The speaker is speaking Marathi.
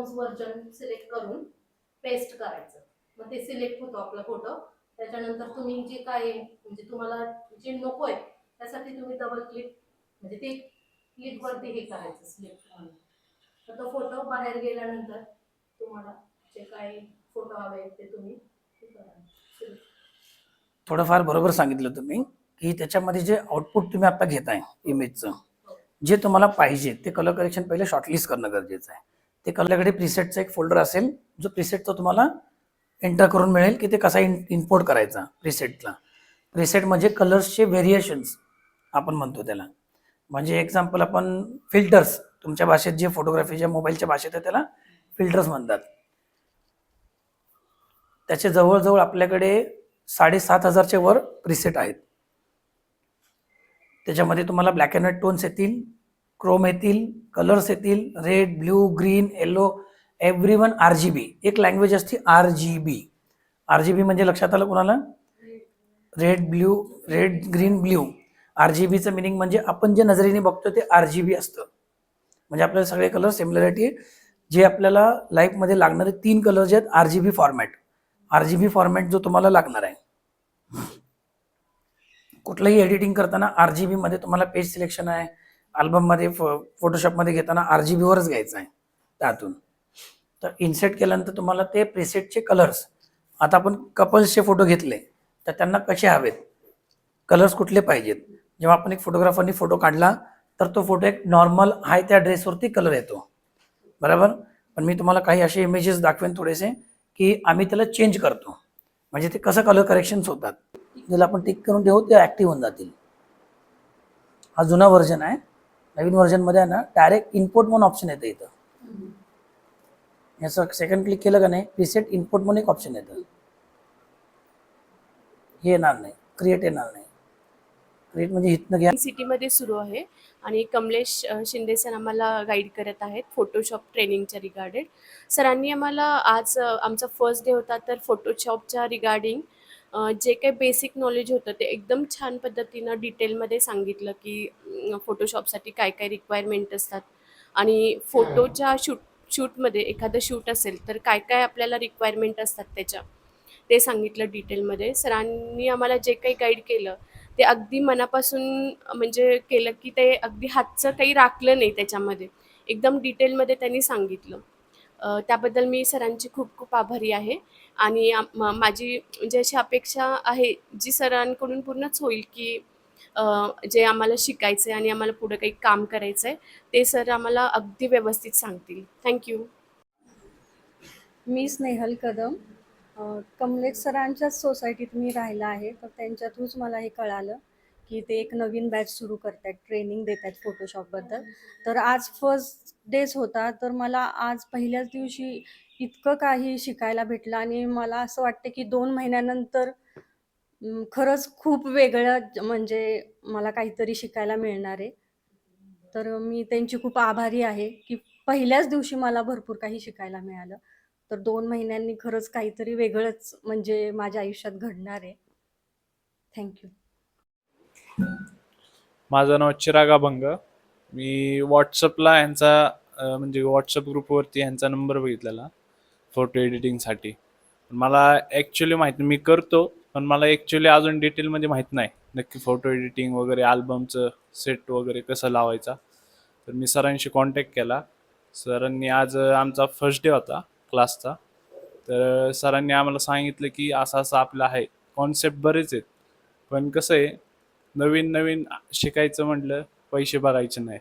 अल्बम्स व्हर्जन सिलेक्ट करून पेस्ट करायचं. मग ते सिलेक्ट होतो आपला फोटो. त्याच्यानंतर तुम्ही जे काय म्हणजे तुम्हाला जे नको आहे त्यासाठी तुम्ही डबल क्लिक म्हणजे ते क्लिक वरती हे करायचं सिलेक्ट म्हणून. तर तो फोटो बाहेर गेल्यानंतर तुम्हाला जे काही फोटो हवे ते तुम्ही हे करा. थोडंफार बरोबर सांगितलं तुम्ही की त्याच्यामध्ये जे आउटपुट तुम्ही आता घेताय इमेजचं, जे तुम्हाला पाहिजे ते कलर करेक्शन पहिले शॉर्टलिस्ट करणं गरजेचं आहे. ते कलरकडे प्रीसेटचा एक फोल्डर असेल जो प्रीसेटचा तुम्हाला एंटर करून मिळेल की ते कसा इम्पोर्ट करायचा प्रीसेटला. प्रीसेट म्हणजे कलर्सचे व्हेरिएशन्स आपण म्हणतो त्याला. म्हणजे एक्झाम्पल आपण फिल्टर्स, तुमच्या भाषेत जे फोटोग्राफीच्या मोबाईलच्या भाषेत आहे त्याला फिल्टर्स म्हणतात. त्याचे जवळजवळ आपल्याकडे 7,500च्या वर प्रीसेट आहेत. त्याच्यामध्ये तुम्हाला ब्लॅक अँड व्हाईट टोन्स येतील, क्रोम येतील, कलर्स येतील, red, blue, green, yellow, everyone, RGB. एक लँग्वेज असते RGB. RGB म्हणजे लक्षात आलं कोणाला? Red, green, blue. RGBचं मिनिंग म्हणजे आपण जे नजरेने बघतो ते RGB असतं. म्हणजे आपल्याला सगळे कलर सिमिलरिटी जे आपल्याला लाईफमध्ये लागणारे 3 कलर जे आहेत RGB फॉर्मॅट. RGB फॉर्मॅट जो तुम्हाला लागणार आहे. कुठलंही एडिटिंग करताना RGB मध्ये तुम्हाला पेज सिलेक्शन आहे, अल्बममध्ये फोटोशॉपमध्ये घेताना RGB वरच घ्यायचं आहे त्यातून. तर इन्सर्ट केल्यानंतर तुम्हाला ते प्रीसेटचे कलर्स, आता आपण कपल्सचे फोटो घेतले तर त्यांना कसे हवेत, कलर्स कुठले पाहिजेत. जेव्हा आपण एक फोटोग्राफरनी फोटो काढला तर तो फोटो एक नॉर्मल आहे त्या ड्रेसवरती कलर येतो, बरोबर. पण मी तुम्हाला काही असे इमेजेस दाखवेन थोडेसे की आम्ही त्याला चेंज करतो, म्हणजे ते कसं कलर करेक्शन्स होतात. ज्याला आपण टिक करून ठेवू ते ॲक्टिव्ह होऊन जातील. हा जुना व्हर्जन आहे. नवीन व्हर्जनमध्ये आहे ना डायरेक्ट इम्पोर्ट म्हणून ऑप्शन येतं. इथं याचं सेकंड क्लिक केलं का नाही प्रीसेट इम्पोर्ट म्हणून एक ऑप्शन येतं. हे येणार नाही, क्रिएट येणार नाही. क्रिएट म्हणजे इथनं घ्या. सिटीमध्ये सुरू आहे आणि कमलेश शिंदे सर आम्हाला गाईड करत आहेत फोटोशॉप ट्रेनिंगच्या रिगार्डेड. सरांनी आम्हाला आज आमचा फर्स्ट डे होता तर फोटोशॉपच्या रिगार्डिंग जे काही बेसिक नॉलेज होतं ते एकदम छान पद्धतीनं डिटेलमध्ये सांगितलं की फोटोशॉपसाठी काय काय रिक्वायरमेंट असतात आणि फोटोच्या शूटमध्ये एखादं शूट असेल तर काय काय आपल्याला रिक्वायरमेंट असतात त्याच्या, ते सांगितलं डिटेलमध्ये. सरांनी आम्हाला जे काही गाईड केलं ते अगदी मनापासून म्हणजे केलं की ते अगदी हातचं काही राखलं नाही त्याच्यामध्ये, एकदम डिटेलमध्ये त्यांनी सांगितलं. त्याबद्दल मी सरांची खूप खूप आभारी आहे आणि माझी म्हणजे अशी अपेक्षा आहे जी सरांकडून पूर्णच होईल की जे आम्हाला शिकायचं आहे आणि आम्हाला पुढे काही काम करायचं आहे ते सर आम्हाला अगदी व्यवस्थित सांगतील. थँक्यू. मी स्नेहल कदम, कमलेश सरांच्याच सोसायटीत मी राहिला आहे. तर त्यांच्या थ्रूच मला हे कळालं की ते एक नवीन बॅच सुरू करत आहेत, ट्रेनिंग देत आहेत फोटोशॉपबद्दल. तर आज फर्स्ट डेज होता, तर मला आज पहिल्याच दिवशी इतकं काही शिकायला भेटलं आणि मला असं वाटतं की 2 महिन्यानंतर खरंच खूप वेगळं म्हणजे मला काहीतरी शिकायला मिळणार आहे. तर मी त्यांची खूप आभारी आहे की पहिल्याच दिवशी मला भरपूर काही शिकायला मिळालं. तर 2 महिन्यांनी खरंच काहीतरी वेगळंच म्हणजे माझ्या आयुष्यात घडणार आहे. थँक्यू. माझं नाव चिराग अभंग. मी व्हॉट्सअपला यांचा म्हणजे व्हॉट्सअप ग्रुपवरती यांचा नंबर बघितलेला फोटो एडिटिंगसाठी. मला ॲक्च्युली माहीत नाही, मी करतो पण मला ॲक्च्युली अजून डिटेलमध्ये माहीत नाही नक्की फोटो एडिटिंग वगैरे अल्बमचं सेट वगैरे कसं लावायचा. तर मी सरांशी कॉन्टॅक्ट केला. सरांनी आज आमचा फर्स्ट डे होता क्लासचा. तर सरांनी आम्हाला सांगितलं की असं असं आपलं आहे, कॉन्सेप्ट बरेच आहेत पण कसं आहे नवीन नवीन शिकायचं म्हटलं पैसे बघायचे नाही.